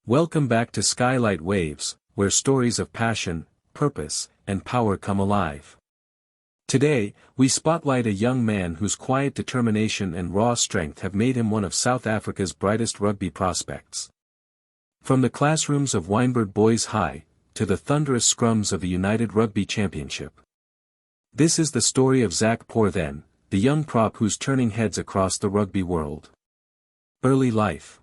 Welcome back to Skylight Waves, where stories of passion, purpose, and power come alive. Today, we spotlight a young man whose quiet determination and raw strength have made him one of South Africa's brightest rugby prospects. From the classrooms of Wynberg Boys High, to the thunderous scrums of the United Rugby Championship. This is the story of Zach Porthen, the young prop who's turning heads across the rugby world. Early life.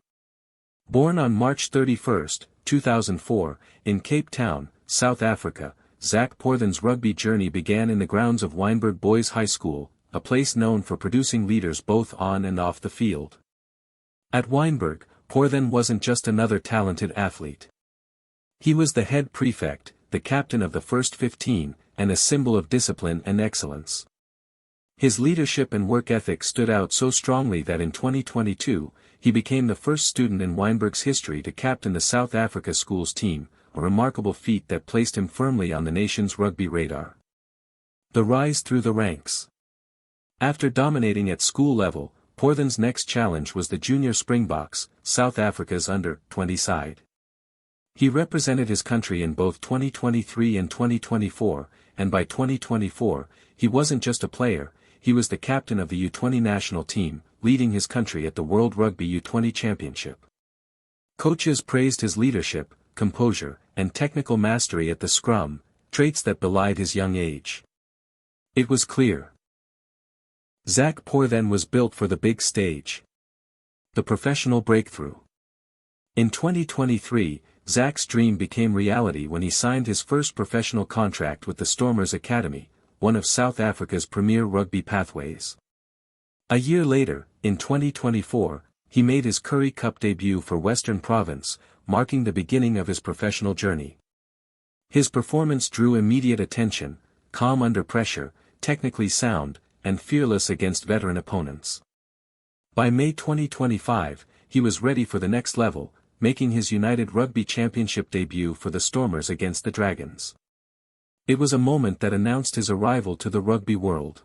Born on March 31, 2004, in Cape Town, South Africa, Zach Porthen's rugby journey began in the grounds of Wynberg Boys High School, a place known for producing leaders both on and off the field. At Wynberg, Porthen wasn't just another talented athlete. He was the head prefect, the captain of the first 15, and a symbol of discipline and excellence. His leadership and work ethic stood out so strongly that in 2022, he became the first student in Wynberg's history to captain the South Africa school's team, a remarkable feat that placed him firmly on the nation's rugby radar. The rise through the ranks. After dominating at school level, Porthen's next challenge was the junior Springboks, South Africa's under-20 side. He represented his country in both 2023 and 2024, and by 2024, he wasn't just a player, he was the captain of the U20 national team, leading his country at the World Rugby U20 Championship. Coaches praised his leadership, composure, and technical mastery at the scrum, traits that belied his young age. It was clear. Zach Porthen was built for the big stage. The professional breakthrough. In 2023, Zach's dream became reality when he signed his first professional contract with the Stormers Academy, one of South Africa's premier rugby pathways. A year later, in 2024, he made his Currie Cup debut for Western Province, marking the beginning of his professional journey. His performance drew immediate attention, calm under pressure, technically sound, and fearless against veteran opponents. By May 2025, he was ready for the next level, making his United Rugby Championship debut for the Stormers against the Dragons. It was a moment that announced his arrival to the rugby world.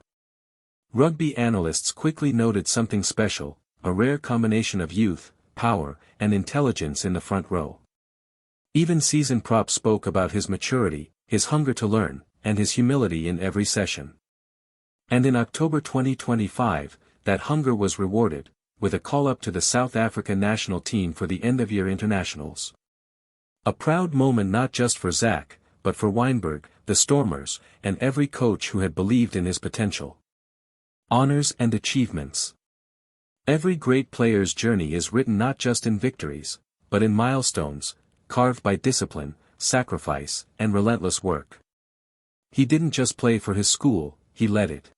Rugby analysts quickly noted something special, a rare combination of youth, power, and intelligence in the front row. Even seasoned props spoke about his maturity, his hunger to learn, and his humility in every session. And in October 2025, that hunger was rewarded, with a call-up to the South Africa national team for the end-of-year internationals. A proud moment not just for Zach, but for Wynberg, the Stormers, and every coach who had believed in his potential. Honors and achievements. Every great player's journey is written not just in victories, but in milestones, carved by discipline, sacrifice, and relentless work. He didn't just play for his school, he led it.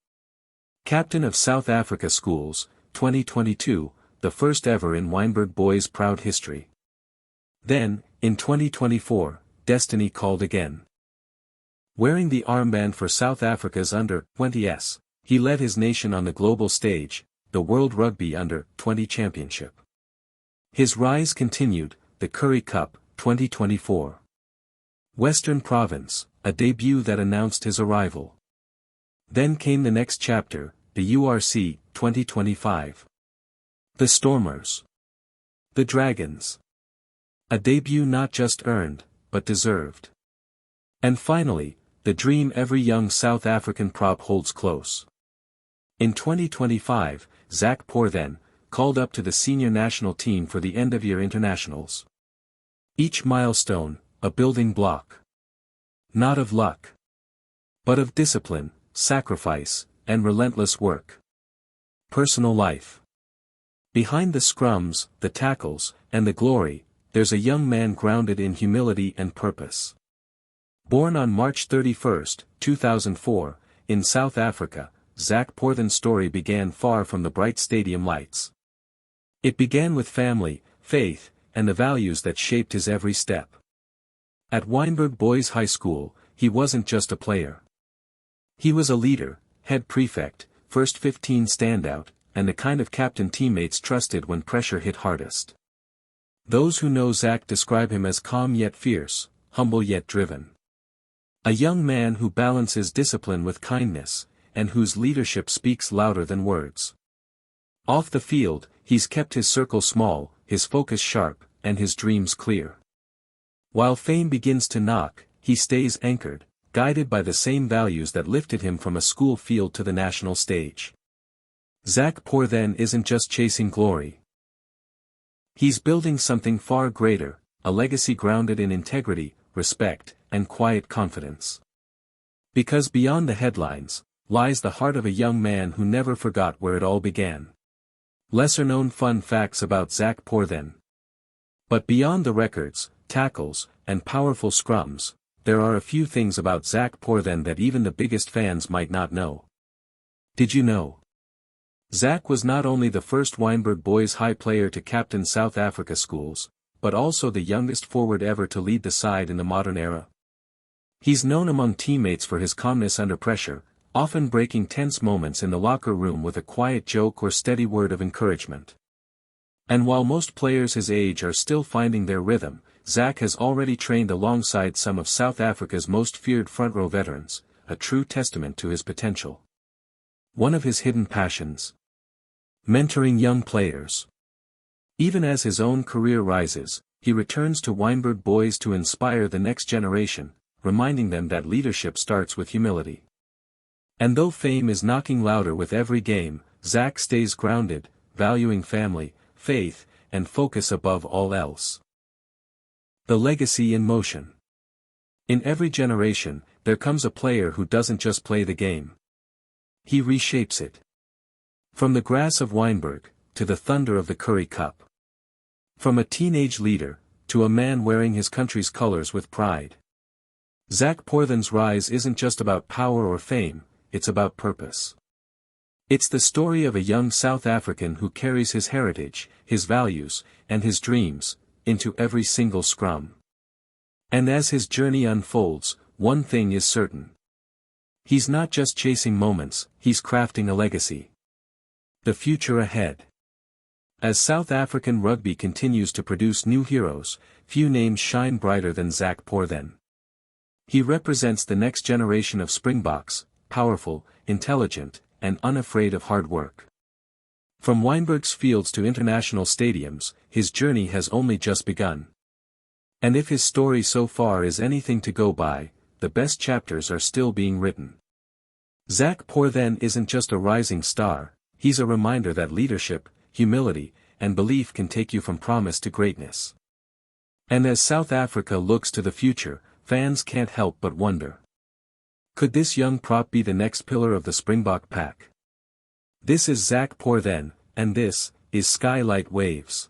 Captain of South Africa Schools, 2022, the first ever in Wynberg Boys' proud history. Then, in 2024, destiny called again. Wearing the armband for South Africa's under-20s, he led his nation on the global stage, the World Rugby Under-20 Championship. His rise continued, the Currie Cup, 2024. Western Province, a debut that announced his arrival. Then came the next chapter, the URC, 2025. The Stormers. The Dragons. A debut not just earned, but deserved. And finally, the dream every young South African prop holds close. In 2025, Zach Porthen, called up to the senior national team for the end-of-year internationals. Each milestone, a building block. Not of luck, but of discipline, sacrifice, and relentless work. Personal life. Behind the scrums, the tackles, and the glory, there's a young man grounded in humility and purpose. Born on March 31, 2004, in South Africa, Zach Porthen's story began far from the bright stadium lights. It began with family, faith, and the values that shaped his every step. At Wynberg Boys High School, he wasn't just a player. He was a leader, head prefect, first 15 standout, and the kind of captain teammates trusted when pressure hit hardest. Those who know Zach describe him as calm yet fierce, humble yet driven. A young man who balances discipline with kindness, and whose leadership speaks louder than words. Off the field, he's kept his circle small, his focus sharp, and his dreams clear. While fame begins to knock, he stays anchored, guided by the same values that lifted him from a school field to the national stage. Zach Porthen isn't just chasing glory. He's building something far greater, a legacy grounded in integrity, respect, and quiet confidence. Because beyond the headlines, lies the heart of a young man who never forgot where it all began. Lesser-known fun facts about Zach Porthen. But beyond the records, tackles, and powerful scrums, there are a few things about Zach Porthen that even the biggest fans might not know. Did you know? Zach was not only the first Wynberg Boys High player to captain South Africa schools, but also the youngest forward ever to lead the side in the modern era. He's known among teammates for his calmness under pressure, often breaking tense moments in the locker room with a quiet joke or steady word of encouragement. And while most players his age are still finding their rhythm, Zach has already trained alongside some of South Africa's most feared front-row veterans, a true testament to his potential. One of his hidden passions: mentoring young players. Even as his own career rises, he returns to Wynberg Boys to inspire the next generation, reminding them that leadership starts with humility. And though fame is knocking louder with every game, Zach stays grounded, valuing family, faith, and focus above all else. The legacy in motion. In every generation, there comes a player who doesn't just play the game. He reshapes it. From the grass of Wynberg, to the thunder of the Currie Cup. From a teenage leader, to a man wearing his country's colors with pride. Zach Porthen's rise isn't just about power or fame, it's about purpose. It's the story of a young South African who carries his heritage, his values, and his dreams, into every single scrum. And as his journey unfolds, one thing is certain. He's not just chasing moments, he's crafting a legacy. The future ahead. As South African rugby continues to produce new heroes, few names shine brighter than Zach Porthen. He represents the next generation of Springboks, powerful, intelligent, and unafraid of hard work. From Wynberg's fields to international stadiums, his journey has only just begun. And if his story so far is anything to go by, the best chapters are still being written. Zach Porthen isn't just a rising star, he's a reminder that leadership, humility, and belief can take you from promise to greatness. And as South Africa looks to the future, fans can't help but wonder. Could this young prop be the next pillar of the Springbok pack? This is Zach Porthen, and this is Skylight Waves.